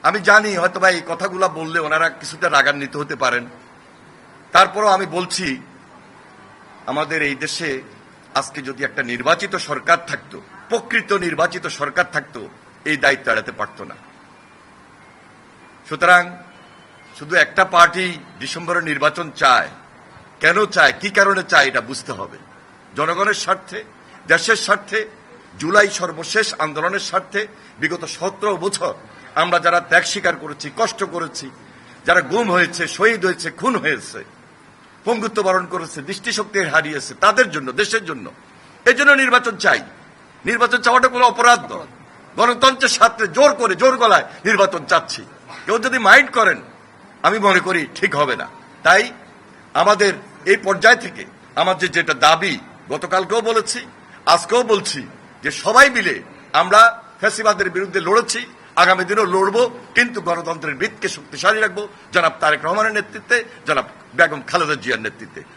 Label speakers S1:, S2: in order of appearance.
S1: আমি জানি হয়তো বা এই কথাগুলো বললে ওনারা কিছুটা রাগান্বিত হতে পারেন, তারপরও আমি বলছি আমাদের এই দেশে আজকে যদি একটা নির্বাচিত সরকার থাকতো, প্রকৃত নির্বাচিত সরকার থাকতো, এই দায়িত্ব এড়াতে পারত না। সুতরাং শুধু একটা পার্টি ডিসেম্বরের নির্বাচন চায়, কেন চায়, কি কারণে চায়, এটা বুঝতে হবে। জনগণের স্বার্থে, দেশের স্বার্থে, জুলাই সর্বশেষ আন্দোলনের স্বার্থে বিগত 17 বছর আমরা যারা ত্যাগ স্বীকার করেছি, কষ্ট করেছি, যারা গুম হয়েছে, শহীদ হয়েছে, খুন হয়েছে, পঙ্গুত্ব বরণ করেছে, দৃষ্টিশক্তি হারিয়েছে, তাদের জন্য, দেশের জন্য, এই জন্য নির্বাচন চাই। নির্বাচন চাওয়াটা কোনো অপরাধ নয়। গণতন্ত্রের স্বার্থে জোর করে, জোর গলায় নির্বাচন চাচ্ছি। কেউ যদি মাইন্ড করেন, আমি মনে করি ঠিক হবে না। তাই আমাদের এই পর্যায় থেকে আমাদের যেটা দাবি, গতকালকেও বলেছি, আজকেও বলছি, যে সবাই মিলে আমরা ফ্যাসিবাদের বিরুদ্ধে লড়েছি, আগামী দিনেও লড়বো, কিন্তু গণতন্ত্রের ভিতকে শক্তিশালী রাখবো জনাব তারেক রহমানের নেতৃত্বে, জনাব বেগম খালেদা জিয়ার নেতৃত্বে।